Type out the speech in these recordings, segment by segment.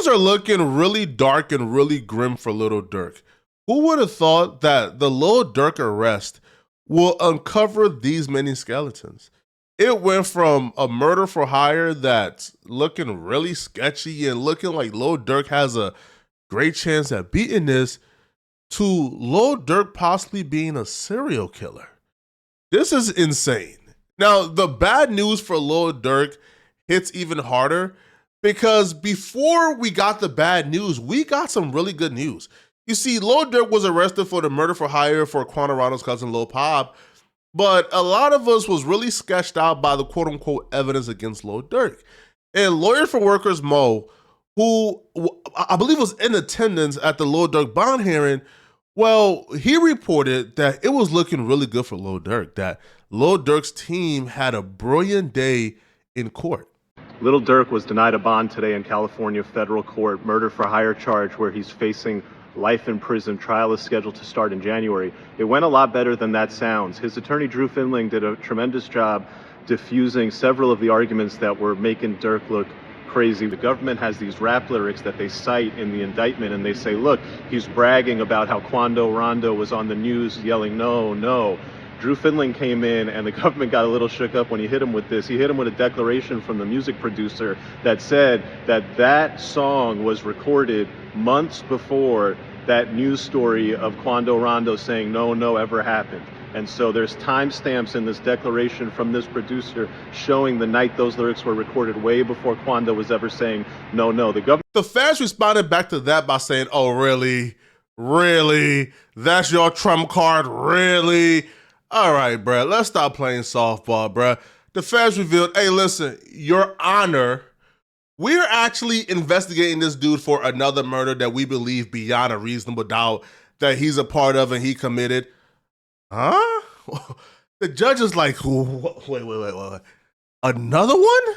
are looking really dark and really grim for Lil Durk. Who would have thought that the Lil Durk arrest will uncover these many skeletons? It went from a murder for hire that's looking really sketchy and looking like Lil Durk has a great chance at beating this to Lil Durk possibly being a serial killer. This is insane. Now, the bad news for Lil Durk hits even harder because before we got the bad news, we got some really good news. You see, Lil Durk was arrested for the murder for hire for Quando Rondo's cousin Lil Pop, but a lot of us was really sketched out by the quote-unquote evidence against Lil Durk. And Lawyer for Workers Mo, who I believe was in attendance at the Lil Durk bond hearing, well, he reported that it was looking really good for Lil Durk, that Lil Durk's team had a brilliant day in court. Lil Durk was denied a bond today in California federal court, murder for hire charge where he's facing life in prison. Trial is scheduled to start in January. It went a lot better than that sounds. His attorney, Drew Finling, did a tremendous job diffusing several of the arguments that were making Durk look crazy. The government has these rap lyrics that they cite in the indictment, and they say, look, he's bragging about how Quando Rondo was on the news yelling, no, no. Drew Finling came in, and the government got a little shook up when he hit him with this. He hit him with a declaration from the music producer that said that that song was recorded months before that news story of Quando Rondo saying no, no ever happened. And so there's timestamps in this declaration from this producer showing the night those lyrics were recorded way before Quando was ever saying no, no. The fans responded back to that by saying, oh, really? Really? That's your trump card? Really? All right, bro, let's stop playing softball, bro. The feds revealed, hey, listen, Your Honor, we're actually investigating this dude for another murder that we believe beyond a reasonable doubt that he's a part of and he committed. Huh? The judge is like, wait. Another one?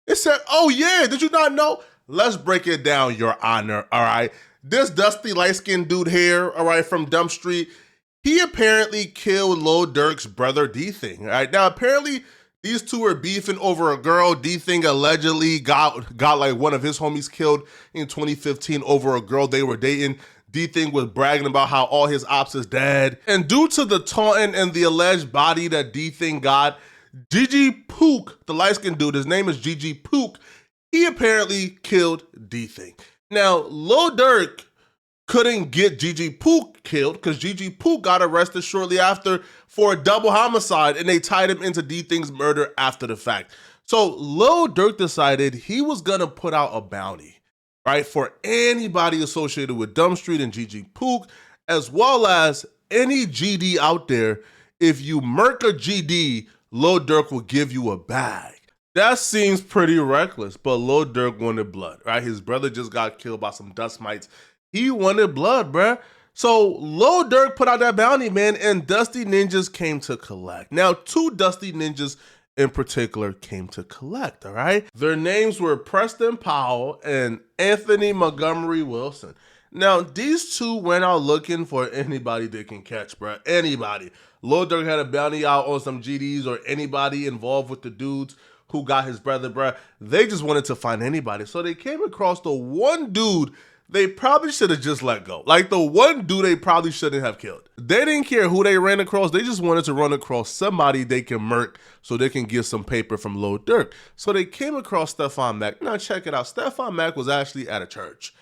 It said, oh yeah, did you not know? Let's break it down, Your Honor, all right? This dusty light-skinned dude here, all right, from Dump Street, he apparently killed Lil Durk's brother D-Thing. All right, now apparently these two were beefing over a girl. D-Thing allegedly got like one of his homies killed in 2015 over a girl they were dating. D-Thing was bragging about how all his ops is dead. And due to the taunting and the alleged body that D-Thing got, Gigi Pook, the light-skinned dude, his name is Gigi Pook, he apparently killed D-Thing. Now, Lil Durk couldn't get Gigi Pook killed because Gigi Pook got arrested shortly after for a double homicide and they tied him into D-Thing's murder after the fact. So Lil Durk decided he was gonna put out a bounty, right, for anybody associated with Dumb Street and Gigi Pook, as well as any GD out there. If you murk a GD, Lil Durk will give you a bag. That seems pretty reckless, but Lil Durk wanted blood, right? His brother just got killed by some dust mites. He wanted blood, bruh. So Lil Durk put out that bounty, man, and Dusty Ninjas came to collect. Now, two Dusty Ninjas in particular came to collect, all right? Their names were Preston Powell and Anthony Montgomery Wilson. Now, these two went out looking for anybody they can catch, bruh. Anybody. Lil Durk had a bounty out on some GDs or anybody involved with the dudes who got his brother, bruh. They just wanted to find anybody. So they came across the one dude they probably should have just let go. Like the one dude they probably shouldn't have killed. They didn't care who they ran across. They just wanted to run across somebody they can murk so they can get some paper from Lil Durk. So they came across Stefan Mack. Now check it out. Stefan Mack was actually at a church.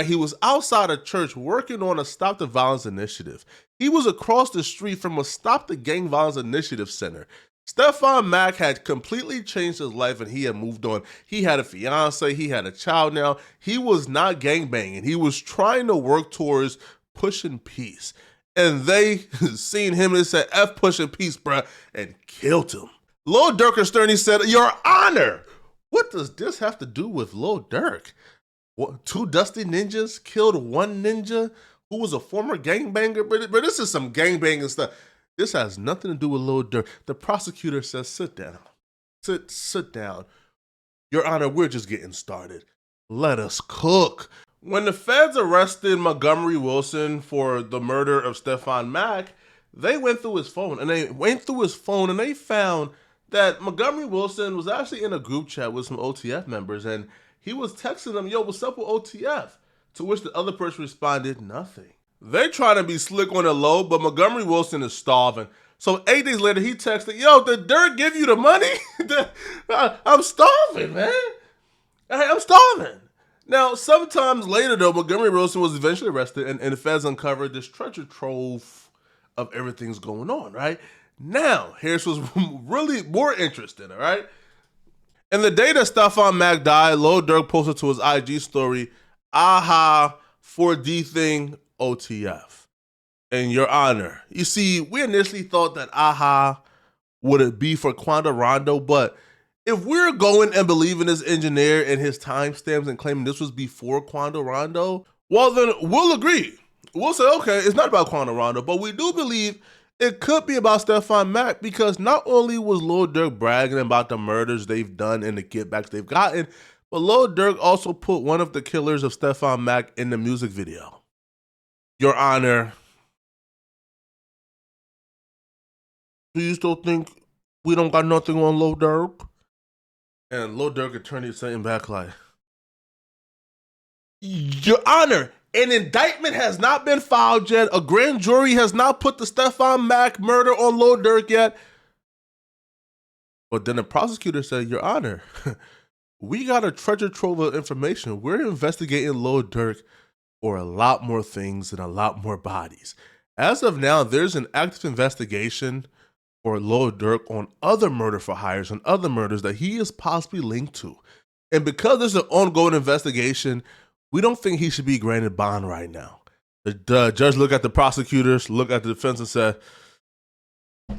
He was outside a church working on a Stop the Violence initiative. He was across the street from a Stop the Gang Violence Initiative center. Stefan Mack had completely changed his life and he had moved on. He had a fiance, he had a child now. He was not gangbanging. He was trying to work towards pushing peace. And they seen him and said, F pushing peace, bruh, and killed him. Lil Durk Sterney said, Your Honor, what does this have to do with Lil Durk? What, two Dusty Ninjas killed one ninja who was a former gangbanger? But this is some gangbanging stuff. This has nothing to do with Lil Durk. The prosecutor says, sit down. Sit down. Your Honor, we're just getting started. Let us cook. When the feds arrested Montgomery Wilson for the murder of Stefan Mack, they went through his phone and they found that Montgomery Wilson was actually in a group chat with some OTF members, and he was texting them, yo, what's up with OTF? To which the other person responded, nothing. They trying to be slick on the low, but Montgomery Wilson is starving. So 8 days later, he texted, yo, did Durk give you the money? I'm starving, man. I'm starving. Now, sometimes later, though, Montgomery Wilson was eventually arrested, and the feds uncovered this treasure trove of everything's going on, right? Now, here's what's really more interesting, all right? And the day that Stefan Mack died, Lil Durk posted to his IG story, aha, 4D thing, OTF. And Your Honor, you see, we initially thought that aha would it be for Quando Rondo, but if we're going and believing this engineer and his timestamps and claiming this was before Quando Rondo, well then we'll agree. We'll say, okay, it's not about Quando Rondo, but we do believe it could be about Stefan Mack because not only was Lil Durk bragging about the murders they've done and the kickbacks they've gotten, but Lil Durk also put one of the killers of Stefan Mack in the music video. Your Honor, do you still think we don't got nothing on Lil Durk? And Lil Durk attorney is saying back like, Your Honor, an indictment has not been filed yet. A grand jury has not put the Stefan Mack murder on Lil Durk yet. But then the prosecutor said, Your Honor, we got a treasure trove of information. We're investigating Lil Durk for a lot more things and a lot more bodies. As of now, there's an active investigation for Lil Durk on other murder for hires and other murders that he is possibly linked to. And because there's an ongoing investigation, we don't think he should be granted bond right now. The judge looked at the prosecutors, looked at the defense and said,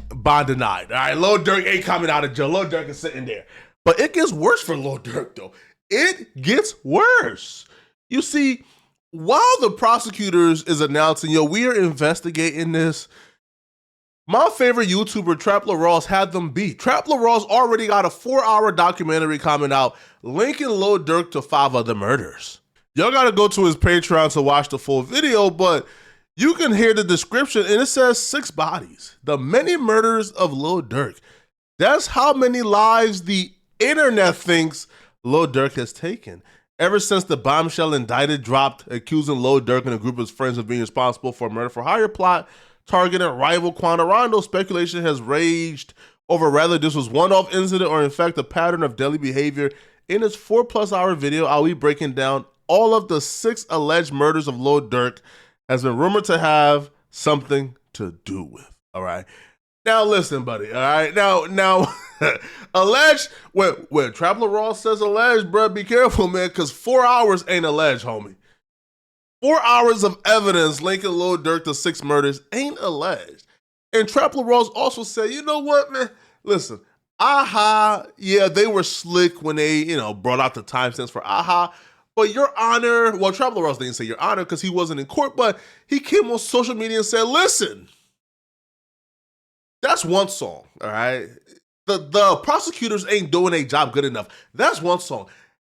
bond denied. All right, Lil Durk ain't coming out of jail. Lil Durk is sitting there. But it gets worse for Lil Durk, though. It gets worse. You see, while the prosecutors is announcing, yo, we are investigating this, my favorite YouTuber, Trap Lil Ross, had them beat. Trap Lil Ross already got a 4-hour documentary coming out linking Lil Durk to 5 other murders. Y'all gotta go to his Patreon to watch the full video, but you can hear the description and it says 6 bodies. The many murders of Lil Durk. That's how many lives the internet thinks Lil Durk has taken. Ever since the bombshell indicted dropped accusing Lil Durk and a group of his friends of being responsible for a murder for hire plot targeting rival Quando Rondo, speculation has raged over whether this was one-off incident or in fact a pattern of deadly behavior. In this 4+ hour video, I'll be breaking down all of the 6 alleged murders of Lil Durk has been rumored to have something to do with. All right. Now listen, buddy. All right. Now, alleged. When Trap Lil Ross says alleged, bro, be careful, man, because 4 hours ain't alleged, homie. 4 hours of evidence linking Lil Durk to 6 murders ain't alleged. And Trap Lil Ross also said, you know what, man? Listen, aha, yeah, they were slick when they, brought out the timestamps for aha. But Your Honor, well, Trap Lil Ross didn't say Your Honor because he wasn't in court, but he came on social media and said, listen, that's one song, all right? The prosecutors ain't doing a job good enough. That's one song.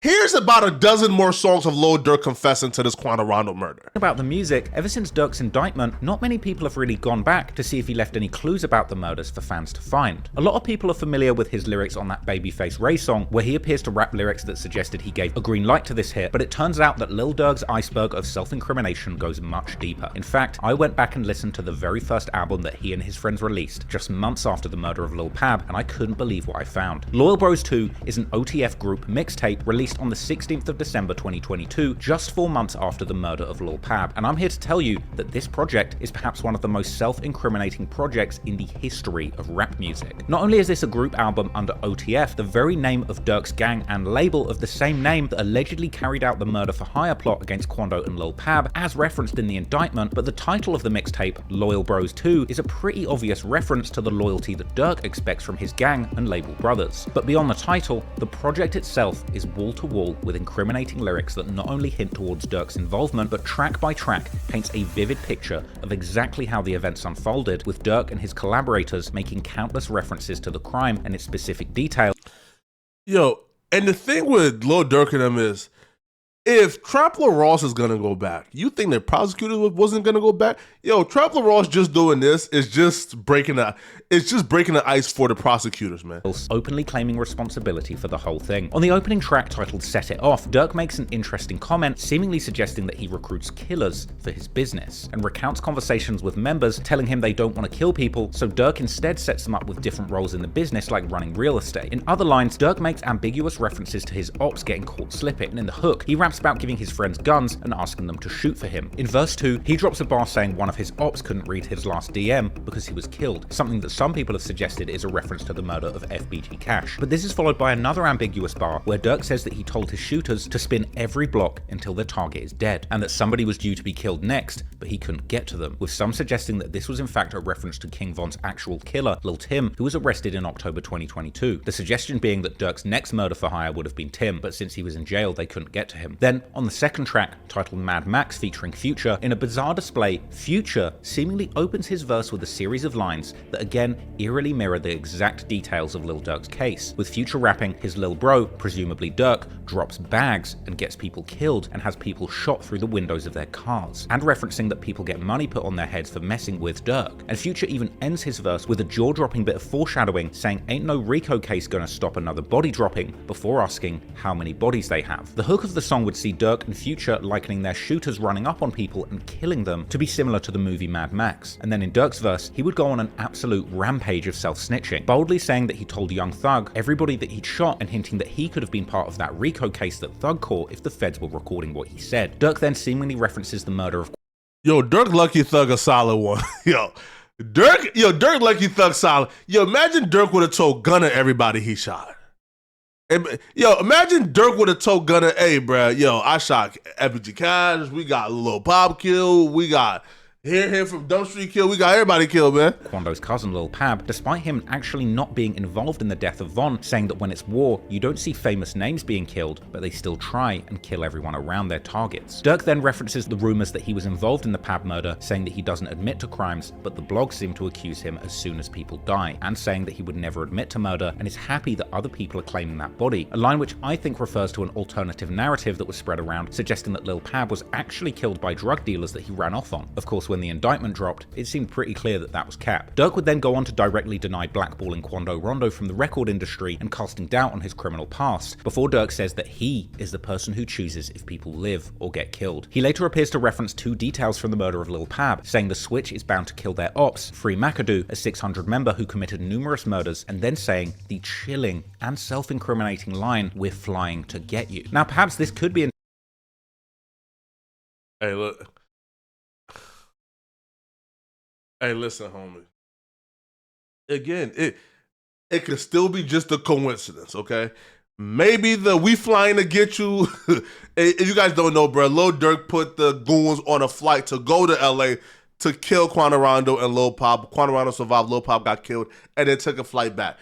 Here's about a dozen more songs of Lil Durk confessing to this Quando Rondo murder. About the music, ever since Durk's indictment, not many people have really gone back to see if he left any clues about the murders for fans to find. A lot of people are familiar with his lyrics on that Babyface Ray song, where he appears to rap lyrics that suggested he gave a green light to this hit, but it turns out that Lil Durk's iceberg of self-incrimination goes much deeper. In fact, I went back and listened to the very first album that he and his friends released, just months after the murder of Lil Pab, and I couldn't believe what I found. Loyal Bros 2 is an OTF group mixtape released on the 16th of December 2022, just 4 months after the murder of Lil Pab, and I'm here to tell you that this project is perhaps one of the most self-incriminating projects in the history of rap music. Not only is this a group album under OTF, the very name of Durk's gang and label of the same name that allegedly carried out the murder for hire plot against Quando and Lil Pab, as referenced in the indictment, but the title of the mixtape, Loyal Bros 2, is a pretty obvious reference to the loyalty that Durk expects from his gang and label brothers. But beyond the title, the project itself is wall-to-wall with incriminating lyrics that not only hint towards Durk's involvement, but track by track paints a vivid picture of exactly how the events unfolded, with Durk and his collaborators making countless references to the crime and its specific details. Yo, and the thing with Lil Durk and them is, if Trampler Ross is gonna go back, you think that prosecutors wasn't gonna go back? Yo, Trampler Ross just doing this is just breaking the ice for the prosecutors, man. Openly claiming responsibility for the whole thing. On the opening track titled Set It Off, Durk makes an interesting comment, seemingly suggesting that he recruits killers for his business, and recounts conversations with members telling him they don't want to kill people, so Durk instead sets them up with different roles in the business like running real estate. In other lines, Durk makes ambiguous references to his ops getting caught slipping, and in the hook, he raps about giving his friends guns and asking them to shoot for him. In verse 2, he drops a bar saying one of his ops couldn't read his last DM because he was killed, something that some people have suggested is a reference to the murder of FBG Cash. But this is followed by another ambiguous bar where Durk says that he told his shooters to spin every block until their target is dead, and that somebody was due to be killed next, but he couldn't get to them, with some suggesting that this was in fact a reference to King Von's actual killer, Lil Tim, who was arrested in October 2022. The suggestion being that Durk's next murder for hire would have been Tim, but since he was in jail, they couldn't get to him. Then, on the second track, titled Mad Max featuring Future, in a bizarre display, Future seemingly opens his verse with a series of lines that again eerily mirror the exact details of Lil Durk's case, with Future rapping his lil bro, presumably Durk, drops bags and gets people killed and has people shot through the windows of their cars, and referencing that people get money put on their heads for messing with Durk. And Future even ends his verse with a jaw-dropping bit of foreshadowing saying ain't no RICO case gonna stop another body dropping, before asking how many bodies they have. The hook of the song would see Durk and Future likening their shooters running up on people and killing them to be similar to the movie Mad Max. And then in Durk's verse, he would go on an absolute rampage of self-snitching, boldly saying that he told Young Thug everybody that he'd shot and hinting that he could have been part of that RICO case that Thug caught if the feds were recording what he said. Durk then seemingly references the murder of Dirk Lucky Thug a solid one. Dirk Lucky Thug solid. Yo, imagine Dirk would have told Gunna everybody he shot. Imagine Dirk would have told Gunna, hey, bruh, I shot FBG Cash, we got Lil Pop killed, we got here from Dump Street killed, we got everybody killed, man. Quando's cousin Lil Pab, despite him actually not being involved in the death of Von, saying that when it's war, you don't see famous names being killed, but they still try and kill everyone around their targets. Durk then references the rumors that he was involved in the Pab murder, saying that he doesn't admit to crimes, but the blogs seem to accuse him as soon as people die, and saying that he would never admit to murder and is happy that other people are claiming that body, a line which I think refers to an alternative narrative that was spread around, suggesting that Lil Pab was actually killed by drug dealers that he ran off on. Of course, when the indictment dropped, it seemed pretty clear that that was cap. Durk would then go on to directly deny blackballing Quando Rondo from the record industry and casting doubt on his criminal past, before Durk says that he is the person who chooses if people live or get killed. He later appears to reference two details from the murder of Lil Pab, saying the Switch is bound to kill their ops, free McAdoo, a 600 member who committed numerous murders, and then saying the chilling and self-incriminating line, "We're flying to get you." Now perhaps this could be an Hey, look. Hey, listen, homie. Again, it could still be just a coincidence, okay? Maybe the we flying to get you. If you guys don't know, bro, Lil Durk put the goons on a flight to go to LA to kill Quando Rondo and Lil Pop. Quando Rondo survived, Lil Pop got killed, and then took a flight back.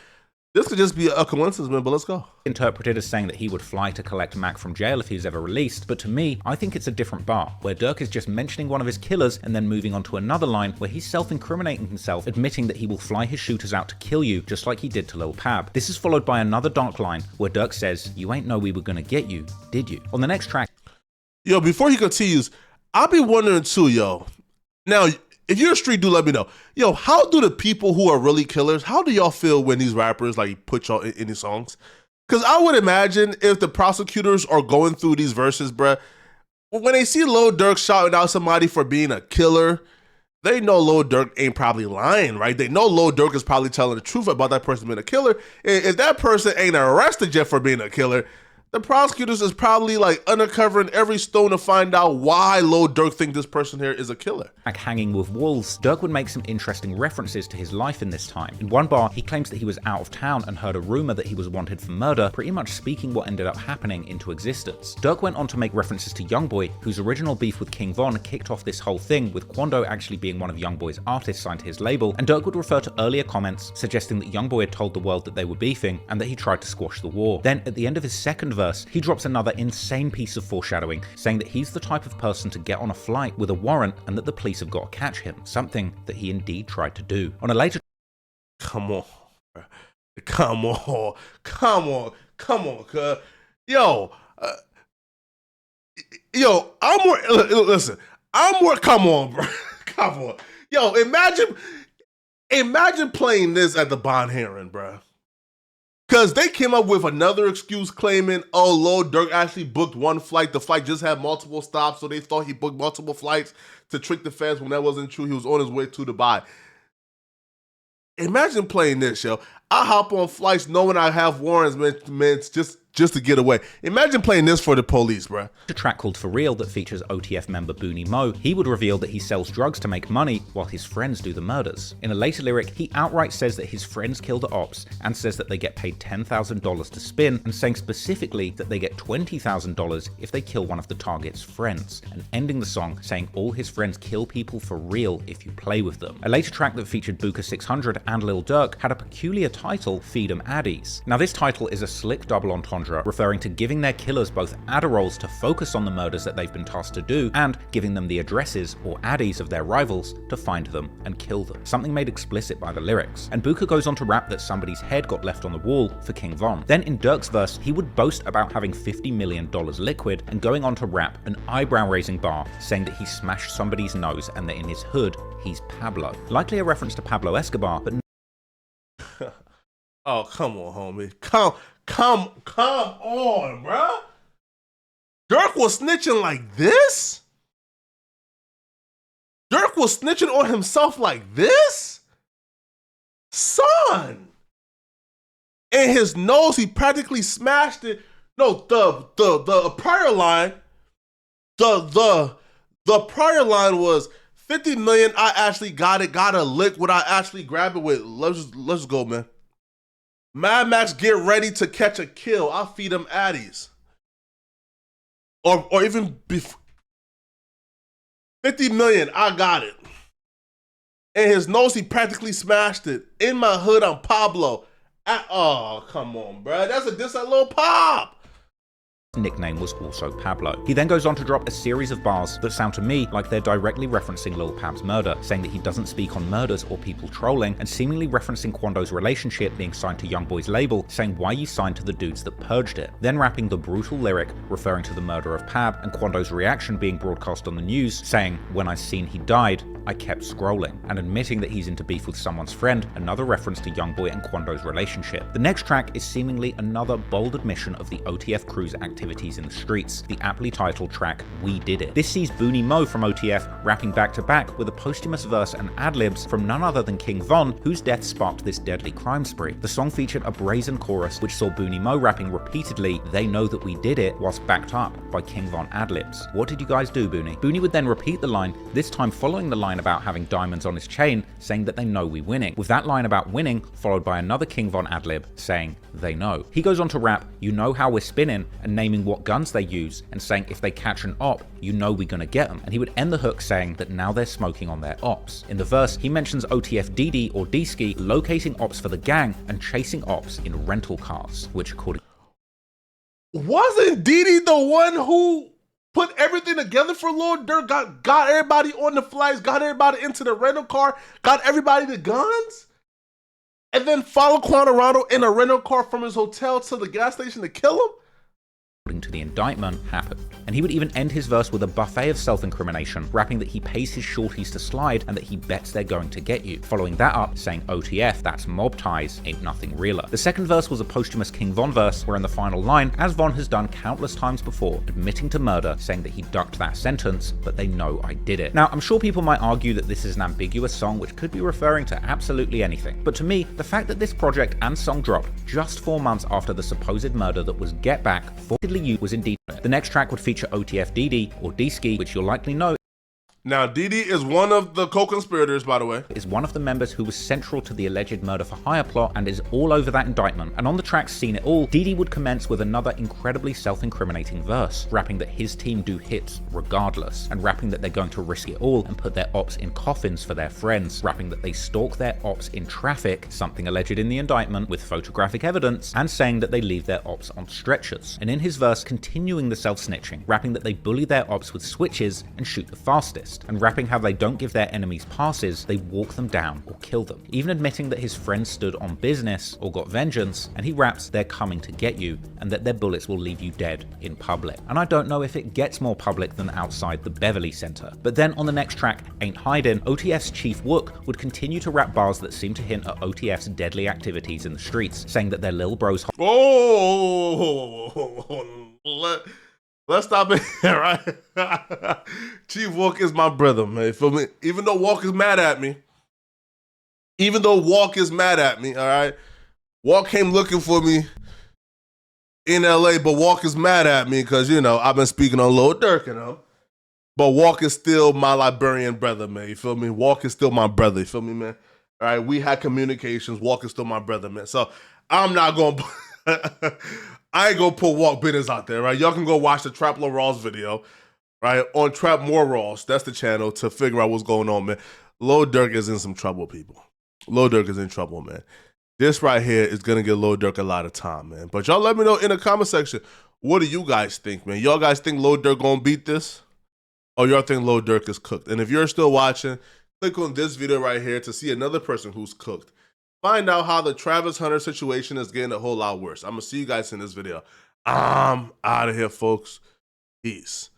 This could just be a coincidence, man, but let's go. Interpreted as saying that he would fly to collect Mac from jail if he was ever released, but to me, I think it's a different bar, where Durk is just mentioning one of his killers and then moving on to another line where he's self-incriminating himself, admitting that he will fly his shooters out to kill you, just like he did to Lil Pab. This is followed by another dark line where Durk says, "You ain't know we were gonna get you, did you?" On the next track, Yo, before he continues, I'll be wondering too, yo. Now, if you're a street dude, let me know. Yo, how do the people who are really killers, how do y'all feel when these rappers like put y'all in these songs? Because I would imagine if the prosecutors are going through these verses, bruh, when they see Lil Durk shouting out somebody for being a killer, they know Lil Durk ain't probably lying, right? They know Lil Durk is probably telling the truth about that person being a killer. And if that person ain't arrested yet for being a killer, the prosecutors is probably like uncovering every stone to find out why Lil Durk think this person here is a killer. Like hanging with wolves, Durk would make some interesting references to his life in this time. In one bar, he claims that he was out of town and heard a rumor that he was wanted for murder, pretty much speaking what ended up happening into existence. Durk went on to make references to Youngboy, whose original beef with King Von kicked off this whole thing, with Quando actually being one of Youngboy's artists signed to his label, and Durk would refer to earlier comments suggesting that Youngboy had told the world that they were beefing and that he tried to squash the war. Then, at the end of his second verse, he drops another insane piece of foreshadowing, saying that he's the type of person to get on a flight with a warrant and that the police have got to catch him, something that he indeed tried to do. On a later Come on, cuz. Yo, Yo, I'm more. Listen, I'm more. Come on, bro. Come on. Yo, imagine playing this at the Bond hearing, bro. Because they came up with another excuse claiming, oh, Lil Durk actually booked one flight. The flight just had multiple stops, so they thought he booked multiple flights to trick the feds when that wasn't true. He was on his way to Dubai. Imagine playing this, yo. I hop on flights knowing I have warrants, man, just to get away. Imagine playing this for the police, bro. A track called For Real that features OTF member Booney Mo, he would reveal that he sells drugs to make money while his friends do the murders. In a later lyric, he outright says that his friends kill the ops and says that they get paid $10,000 to spin, and saying specifically that they get $20,000 if they kill one of the target's friends, and ending the song saying all his friends kill people for real if you play with them. A later track that featured Booker 600 and Lil Durk had a peculiar title, Feed 'em Addies. Now this title is a slick double entendre referring to giving their killers both Adderalls to focus on the murders that they've been tasked to do, and giving them the addresses or addies of their rivals to find them and kill them. Something made explicit by the lyrics. And Booker goes on to rap that somebody's head got left on the wall for King Von. Then in Durk's verse, he would boast about having $50 million liquid and going on to rap an eyebrow-raising bar saying that he smashed somebody's nose and that in his hood, he's Pablo. Likely a reference to Pablo Escobar, but Oh, come on, homie. Come on, bro. Durk was snitching like this? Durk was snitching on himself like this? Son. In his nose, he practically smashed it. No, the prior line, the prior line was 50 million. I actually got a lick what I actually grabbed it with. Let's go, man. Mad Max, get ready to catch a kill. I'll feed them addies. Or even before. 50 million, I got it. In his nose, he practically smashed it. In my hood, I'm Pablo. Oh, come on, bro. That's a Lil Pop. Nickname was also Pablo. He then goes on to drop a series of bars that sound to me like they're directly referencing Lil Pab's murder, saying that he doesn't speak on murders or people trolling, and seemingly referencing Quando's relationship being signed to Youngboy's label, saying why you signed to the dudes that purged it. Then rapping the brutal lyric referring to the murder of Pab and Quando's reaction being broadcast on the news, saying when I seen he died, I kept scrolling, and admitting that he's into beef with someone's friend, another reference to Youngboy and Quando's relationship. The next track is seemingly another bold admission of the OTF crew's activities in the streets, the aptly titled track We Did It. This sees Booney Mo from OTF rapping back to back with a posthumous verse and ad-libs from none other than King Von, whose death sparked this deadly crime spree. The song featured a brazen chorus which saw Booney Mo rapping repeatedly, "They know that we did it," whilst backed up by King Von ad-libs. What did you guys do, Booney? Booney would then repeat the line, this time following the line about having diamonds on his chain, saying that they know we winning, with that line about winning followed by another King Von ad-lib saying they know. He goes on to rap, you know how we're spinning, and naming what guns they use, and saying if they catch an op, you know we're gonna get them. And he would end the hook saying that now they're smoking on their ops. In the verse, he mentions OTF DD or D-Ski locating ops for the gang and chasing ops in rental cars, which according... Wasn't Didi the one who put everything together for Lil Durk, got everybody on the flights, got everybody into the rental car, got everybody the guns? And then followed Quantarado in a rental car from his hotel to the gas station to kill him? According to the indictment, happened. And he would even end his verse with a buffet of self-incrimination, rapping that he pays his shorties to slide and that he bets they're going to get you. Following that up, saying OTF, that's mob ties, ain't nothing realer. The second verse was a posthumous King Von verse, where in the final line, as Von has done countless times before, admitting to murder, saying that he ducked that sentence, but they know I did it. Now, I'm sure people might argue that this is an ambiguous song which could be referring to absolutely anything, but to me, the fact that this project and song dropped just 4 months after the supposed murder that was Get Back forwardly used was indeed. The next track would feature OTF DD or D-Ski, which you'll likely know Now, Didi is one of the co-conspirators, by the way. Is one of the members who was central to the alleged murder for hire plot and is all over that indictment. And on the track Seen It All, Didi would commence with another incredibly self-incriminating verse, rapping that his team do hits regardless, and rapping that they're going to risk it all and put their ops in coffins for their friends, rapping that they stalk their ops in traffic, something alleged in the indictment with photographic evidence, and saying that they leave their ops on stretchers. And in his verse, continuing the self-snitching, rapping that they bully their ops with switches and shoot the fastest. list, and rapping how they don't give their enemies passes, they walk them down or kill them. Even admitting that his friends stood on business or got vengeance, and he raps they're coming to get you, and that their bullets will leave you dead in public. And I don't know if it gets more public than outside the Beverly Center. But then on the next track, Ain't Hidin', OTF's Chief Wook would continue to rap bars that seem to hint at OTF's deadly activities in the streets, saying that their lil bros. Let's stop it here, right? Chief Wook is my brother, man. You feel me? Even though Walk is mad at me, all right? Walk came looking for me in LA, but Walk is mad at me because, you know, I've been speaking on Lil Durk, you know? But Walk is still my Liberian brother, man. You feel me? Walk is still my brother. You feel me, man? All right, we had communications. Walk is still my brother, man. So I'm not going to... I ain't gonna put Walk business out there, right? Y'all can go watch the Trap Lil Rawls video, right? On Trap More Rawls. That's the channel to figure out what's going on, man. Lil Durk is in some trouble, people. Lil Durk is in trouble, man. This right here is gonna get Lil Durk a lot of time, man. But y'all let me know in the comment section, what do you guys think, man? Y'all guys think Lil Durk gonna beat this? Or y'all think Lil Durk is cooked? And if you're still watching, click on this video right here to see another person who's cooked. Find out how the Travis Hunter situation is getting a whole lot worse. I'm going to see you guys in this video. I'm out of here, folks. Peace.